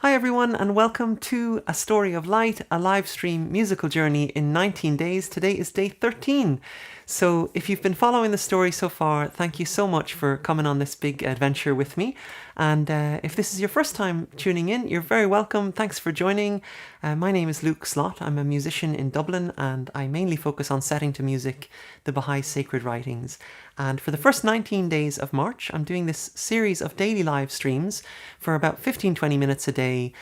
Hi everyone, and welcome to A Story of Light, a live stream musical journey in 19 days. Today is day 13. So if you've been following the story so far, thank you so much for coming on this big adventure with me. And if this is your first time tuning in, you're very welcome. Thanks for joining. My name is Luke Slott. I'm a musician in Dublin, and I mainly focus on setting to music the Baha'i sacred writings. And for the first 19 days of March, I'm doing this series of daily live streams for about 15-20 minutes a day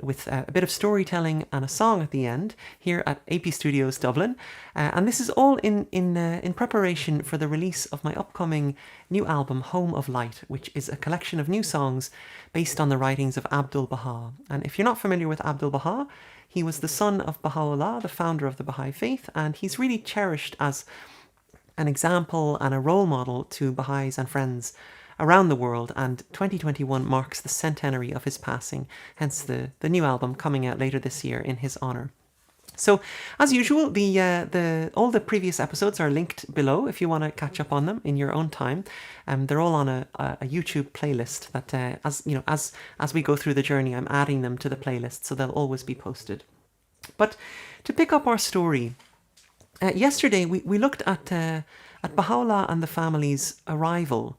with a bit of storytelling and a song at the end here at AP Studios Dublin. And this is all in preparation for the release of my upcoming new album, Home of Light, which is a collection of new songs based on the writings of Abdul-Baha. And if you're not familiar with Abdul-Baha, he was the son of Baha'u'llah, the founder of the Baha'i faith, and he's really cherished as an example and a role model to Baha'is and friends around the world, and 2021 marks the centenary of his passing, hence the new album coming out later this year in his honour. So, as usual, all the previous episodes are linked below if you want to catch up on them in your own time. They're all on a YouTube playlist that, as we go through the journey, I'm adding them to the playlist, so they'll always be posted. But to pick up our story, yesterday we looked at Baha'u'llah and the family's arrival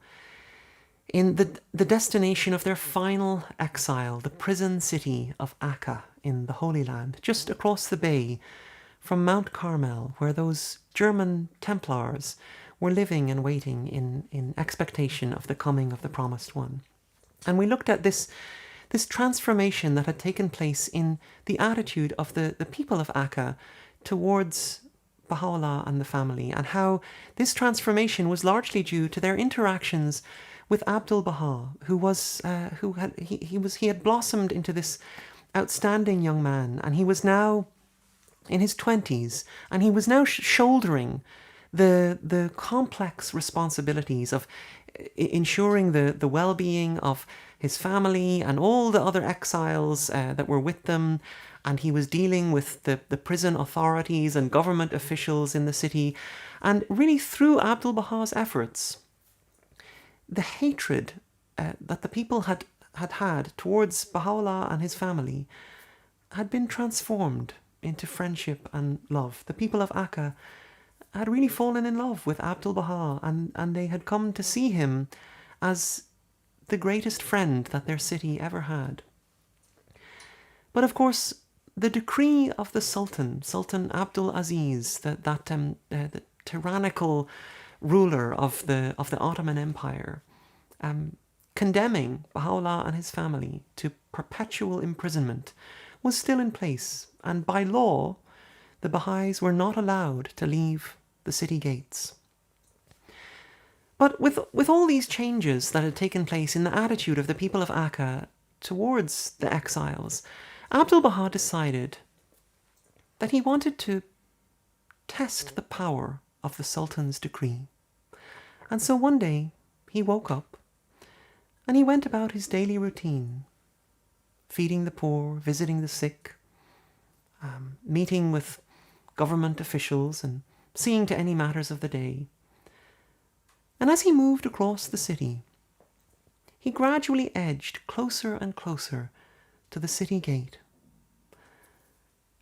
in the destination of their final exile, the prison city of Akka in the Holy Land, just across the bay from Mount Carmel, where those German Templars were living and waiting in expectation of the coming of the Promised One. And we looked at this transformation that had taken place in the attitude of the people of Akka towards Baha'u'llah and the family, and how this transformation was largely due to their interactions with Abdul-Baha, he had blossomed into this outstanding young man, and he was now in his 20s, and he was now shouldering the complex responsibilities of ensuring the well-being of his family and all the other exiles that were with them. And he was dealing with the prison authorities and government officials in the city. And really, through Abdul-Baha's efforts, the hatred that the people had towards Baha'u'llah and his family had been transformed into friendship and love. The people of Akka had really fallen in love with Abdul-Baha, and they had come to see him as the greatest friend that their city ever had. But of course, the decree of the Sultan Abdul Aziz, the tyrannical ruler of the Ottoman Empire, condemning Baha'u'llah and his family to perpetual imprisonment, was still in place, and by law, the Baha'is were not allowed to leave the city gates. But with all these changes that had taken place in the attitude of the people of Akka towards the exiles, Abdul-Baha decided that he wanted to test the power of the Sultan's decree. And so one day he woke up and he went about his daily routine, feeding the poor, visiting the sick, meeting with government officials and seeing to any matters of the day. And as he moved across the city, he gradually edged closer and closer to the city gate.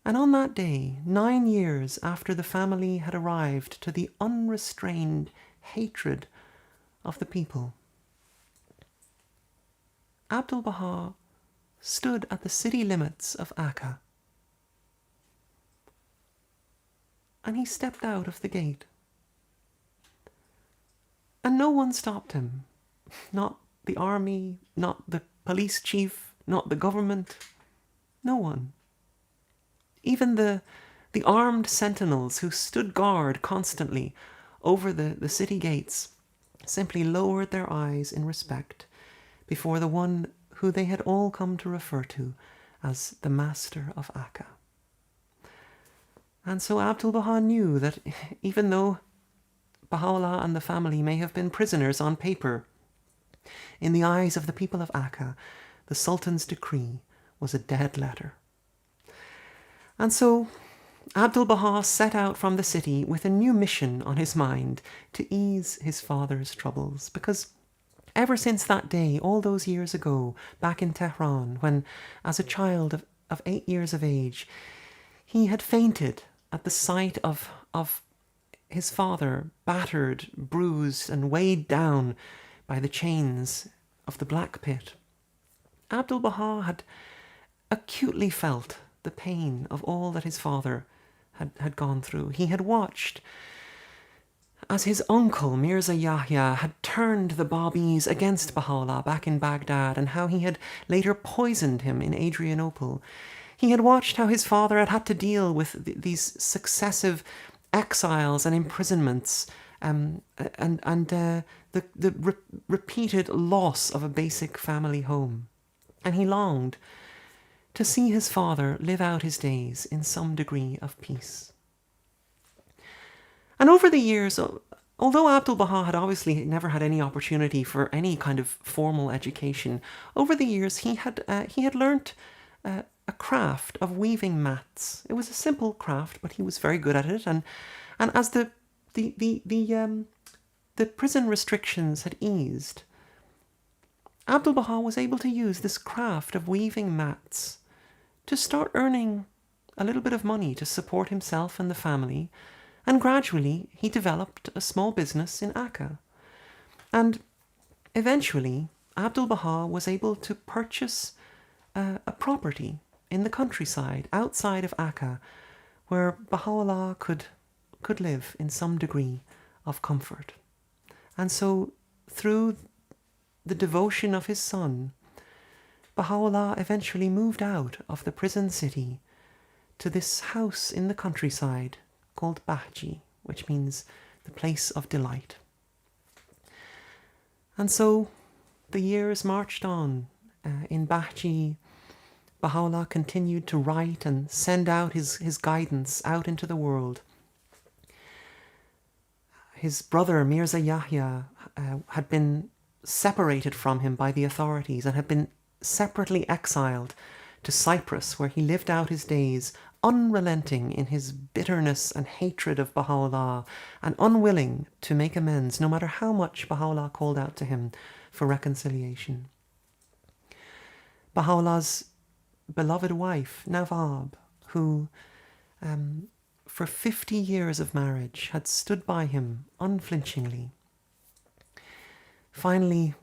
And on that day, 9 years after the family had arrived to the unrestrained hatred of the people, Abdul-Baha stood at the city limits of Akka, and he stepped out of the gate. And no one stopped him. Not the army, not the police chief, not the government. No one. Even the armed sentinels who stood guard constantly over the city gates simply lowered their eyes in respect before the one who they had all come to refer to as the Master of Akka. And so Abdul-Baha knew that even though Baha'u'llah and the family may have been prisoners on paper, in the eyes of the people of Akka, the Sultan's decree was a dead letter. And so Abdul-Baha set out from the city with a new mission on his mind to ease his father's troubles, because Ever since that day, all those years ago, back in Tehran, when, as a child of 8 years of age, he had fainted at the sight of his father, battered, bruised, and weighed down by the chains of the Black Pit. Abdu'l-Baha had acutely felt the pain of all that his father had gone through. He had watched as his uncle Mirza Yahya had turned the Babis against Baha'u'llah back in Baghdad, and how he had later poisoned him in Adrianople. He had watched how his father had had to deal with these successive exiles and imprisonments, and the repeated loss of a basic family home. And he longed to see his father live out his days in some degree of peace. And over the years, although Abdu'l-Baha had obviously never had any opportunity for any kind of formal education, over the years he had learnt a craft of weaving mats. It was a simple craft, but he was very good at it. And as the prison restrictions had eased, Abdu'l-Baha was able to use this craft of weaving mats to start earning a little bit of money to support himself and the family. And gradually he developed a small business in Akka. And eventually Abdu'l-Baha was able to purchase a property in the countryside outside of Akka, where Baha'u'llah could live in some degree of comfort. And so through the devotion of his son, Baha'u'llah eventually moved out of the prison city to this house in the countryside called Bahji, which means the place of delight. And so the years marched on. In Bahji, Baha'u'llah continued to write and send out his guidance out into the world. His brother Mirza Yahya had been separated from him by the authorities and had been separately exiled to Cyprus, where he lived out his days unrelenting in his bitterness and hatred of Baha'u'llah, and unwilling to make amends no matter how much Baha'u'llah called out to him for reconciliation. Baha'u'llah's beloved wife, Navarb, who for 50 years of marriage had stood by him unflinchingly, finally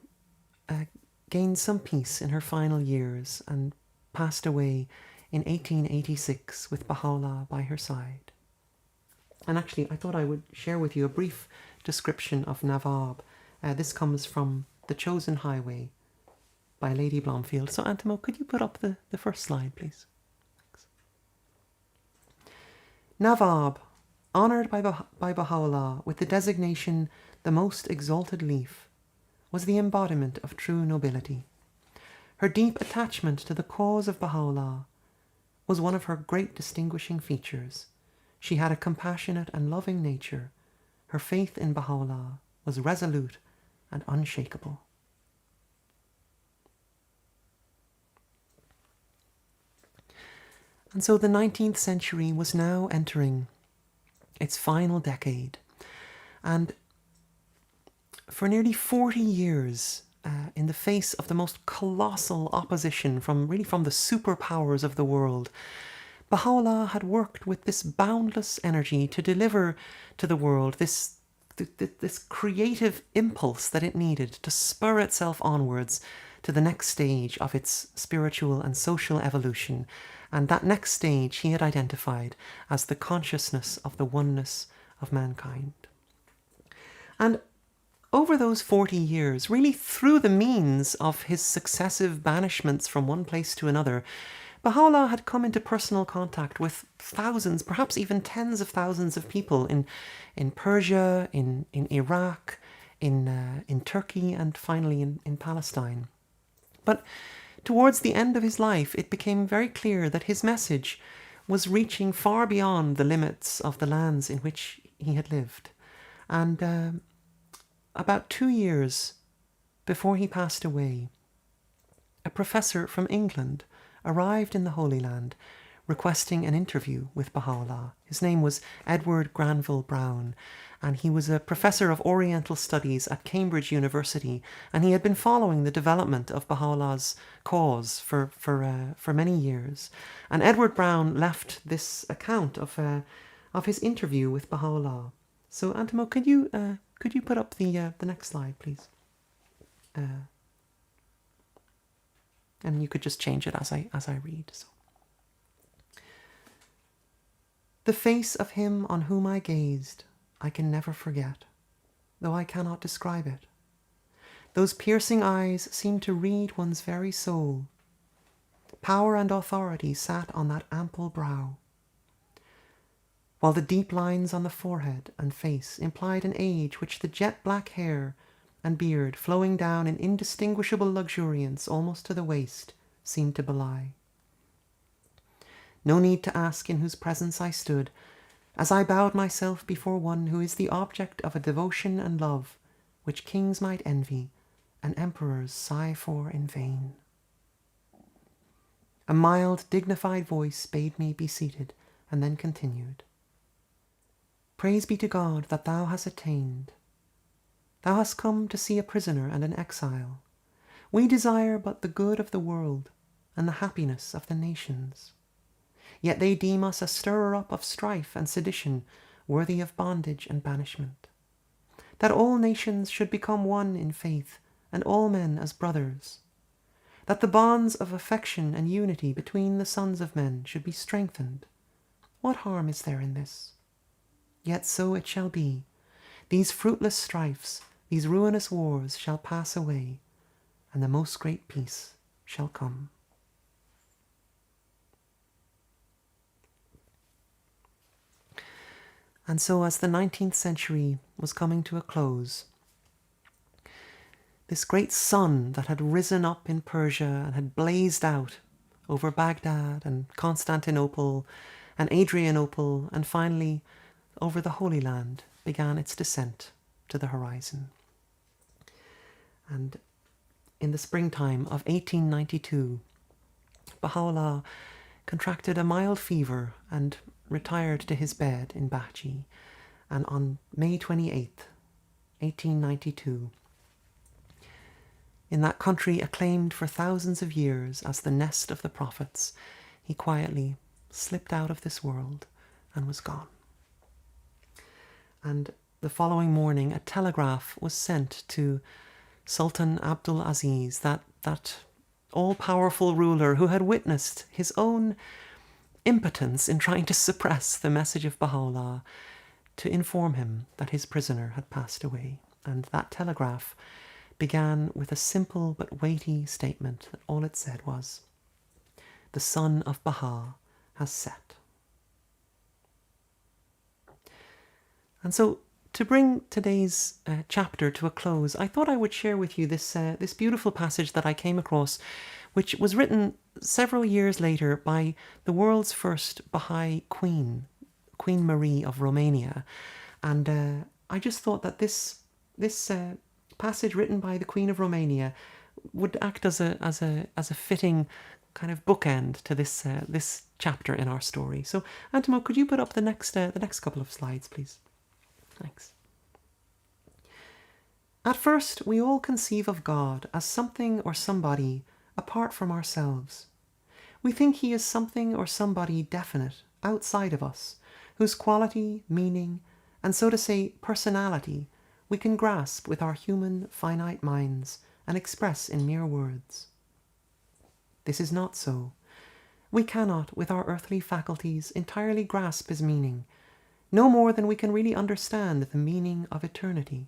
gained some peace in her final years and passed away in 1886 with Baha'u'llah by her side. And actually, I thought I would share with you a brief description of Navarb. This comes from The Chosen Highway by Lady Blomfield. So Antamo, could you put up the first slide, please? Thanks. Navarb, honoured by Baha'u'llah with the designation the most exalted leaf, was the embodiment of true nobility. Her deep attachment to the cause of Baha'u'llah was one of her great distinguishing features. She had a compassionate and loving nature. Her faith in Baha'u'llah was resolute and unshakable. And so the 19th century was now entering its final decade. And for nearly 40 years, in the face of the most colossal opposition from the superpowers of the world, Baha'u'llah had worked with this boundless energy to deliver to the world this creative impulse that it needed to spur itself onwards to the next stage of its spiritual and social evolution. And that next stage he had identified as the consciousness of the oneness of mankind. And over those 40 years, really through the means of his successive banishments from one place to another, Baha'u'llah had come into personal contact with thousands, perhaps even tens of thousands of people in Persia, in Iraq, in Turkey, and finally in Palestine. But towards the end of his life, it became very clear that his message was reaching far beyond the limits of the lands in which he had lived. And about 2 years before he passed away, a professor from England arrived in the Holy Land requesting an interview with Baha'u'llah. His name was Edward Granville Brown, and he was a professor of Oriental Studies at Cambridge University, and he had been following the development of Baha'u'llah's cause for many years. And Edward Brown left this account of his interview with Baha'u'llah. So, Antamo, could you put up the next slide, please? And you could just change it as I read. So. The face of him on whom I gazed, I can never forget, though I cannot describe it. Those piercing eyes seemed to read one's very soul. Power and authority sat on that ample brow, while the deep lines on the forehead and face implied an age which the jet-black hair and beard, flowing down in indistinguishable luxuriance almost to the waist, seemed to belie. No need to ask in whose presence I stood, as I bowed myself before one who is the object of a devotion and love which kings might envy and emperors sigh for in vain. A mild, dignified voice bade me be seated, and then continued. Praise be to God that thou hast attained. Thou hast come to see a prisoner and an exile. We desire but the good of the world and the happiness of the nations. Yet they deem us a stirrer-up of strife and sedition, worthy of bondage and banishment. That all nations should become one in faith, and all men as brothers. That the bonds of affection and unity between the sons of men should be strengthened. What harm is there in this? Yet so it shall be. These fruitless strifes, these ruinous wars shall pass away, and the most great peace shall come. And so as the 19th century was coming to a close, this great sun that had risen up in Persia and had blazed out over Baghdad and Constantinople and Adrianople and finally over the Holy Land began its descent to the horizon. And in the springtime of 1892, Baha'u'llah contracted a mild fever and retired to his bed in Bahji, and on May 28th, 1892, in that country acclaimed for thousands of years as the nest of the prophets, he quietly slipped out of this world and was gone. And the following morning a telegraph was sent to Sultan Abdul Aziz, that all-powerful ruler who had witnessed his own impotence in trying to suppress the message of Baha'u'llah, to inform him that his prisoner had passed away. And that telegraph began with a simple but weighty statement that all it said was, "The sun of Baha has set." And so, to bring today's chapter to a close, I thought I would share with you this beautiful passage that I came across, which was written several years later by the world's first Baha'i queen, Queen Marie of Romania. And I just thought that this passage written by the Queen of Romania would act as a fitting kind of bookend to this chapter in our story. So, Antamo, could you put up the next couple of slides, please? Thanks. At first, we all conceive of God as something or somebody apart from ourselves. We think he is something or somebody definite, outside of us, whose quality, meaning, and so to say, personality we can grasp with our human, finite minds and express in mere words. This is not so. We cannot, with our earthly faculties, entirely grasp his meaning, no more than we can really understand the meaning of eternity.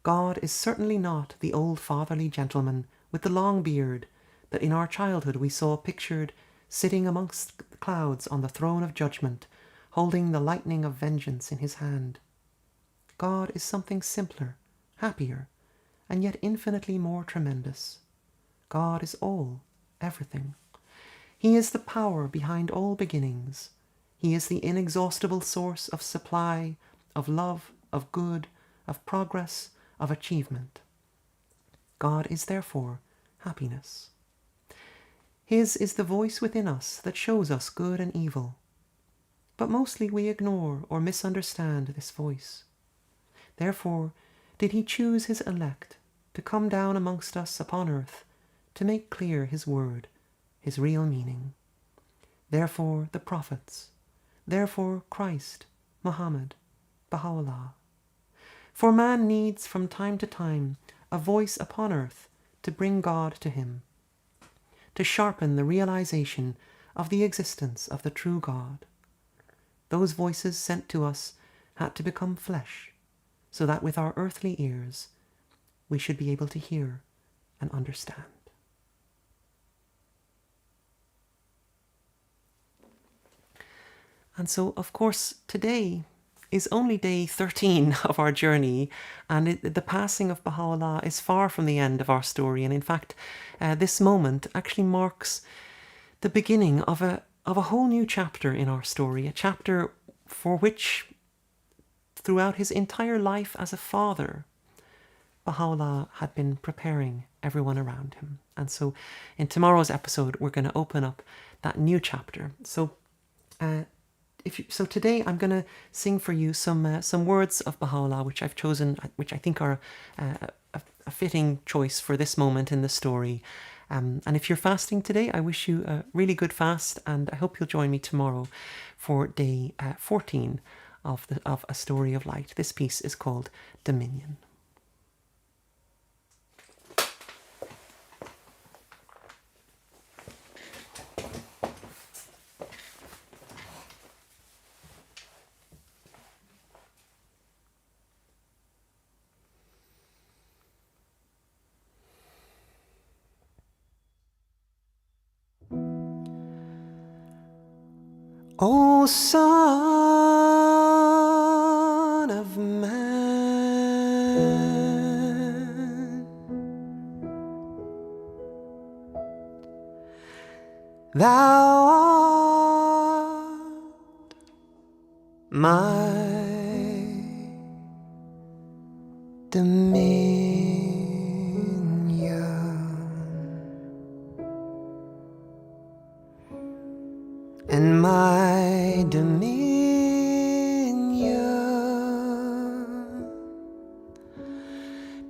God is certainly not the old fatherly gentleman with the long beard that in our childhood we saw pictured sitting amongst the clouds on the throne of judgment, holding the lightning of vengeance in his hand. God is something simpler, happier, and yet infinitely more tremendous. God is all, everything. He is the power behind all beginnings. He is the inexhaustible source of supply, of love, of good, of progress, of achievement. God is therefore happiness. His is the voice within us that shows us good and evil. But mostly we ignore or misunderstand this voice. Therefore did he choose his elect to come down amongst us upon earth to make clear his word, his real meaning. Therefore the prophets, therefore Christ, Muhammad, Baha'u'llah. For man needs from time to time a voice upon earth to bring God to him, to sharpen the realization of the existence of the true God. Those voices sent to us had to become flesh, so that with our earthly ears we should be able to hear and understand. And so, of course, today is only day 13 of our journey, and the passing of Baha'u'llah is far from the end of our story. And in fact, this moment actually marks the beginning of a whole new chapter in our story, a chapter for which, throughout his entire life as a father, Baha'u'llah had been preparing everyone around him. And so in tomorrow's episode, we're going to open up that new chapter. So today I'm going to sing for you some words of Baha'u'llah, which I've chosen, which I think are a fitting choice for this moment in the story. And if you're fasting today, I wish you a really good fast, and I hope you'll join me tomorrow for day 14 of A Story of Light. This piece is called Dominion. O Son of Man, thou art my dominion, and my dominion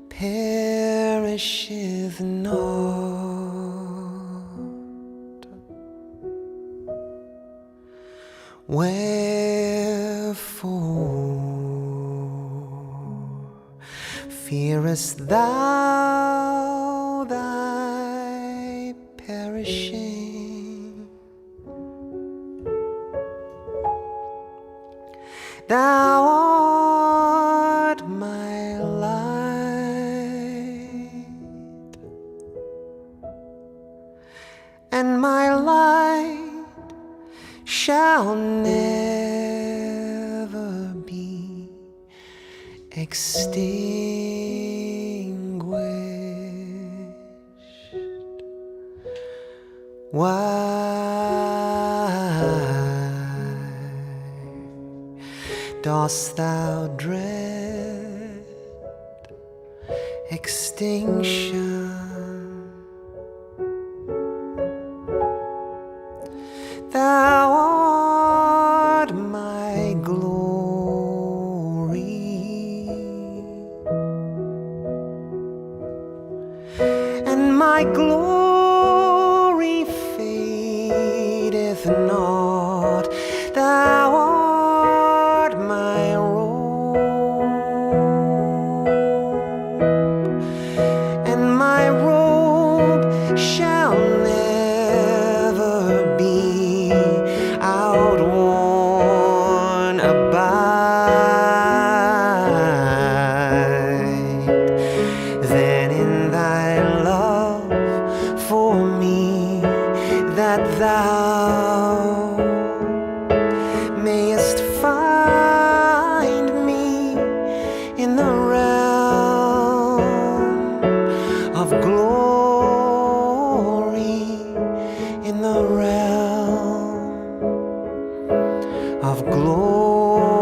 perisheth not. Wherefore fearest thou thy perishing? Thou art my light, and my light shall never be extinguished. Why dost thou dread extinction? Thou art my glory, and my glory fadeth not. Thou art my robe, and my robe shall never be outworn, abide. Then in thy love for me, that thou mayest find me in the realm of glory, in the realm of glory.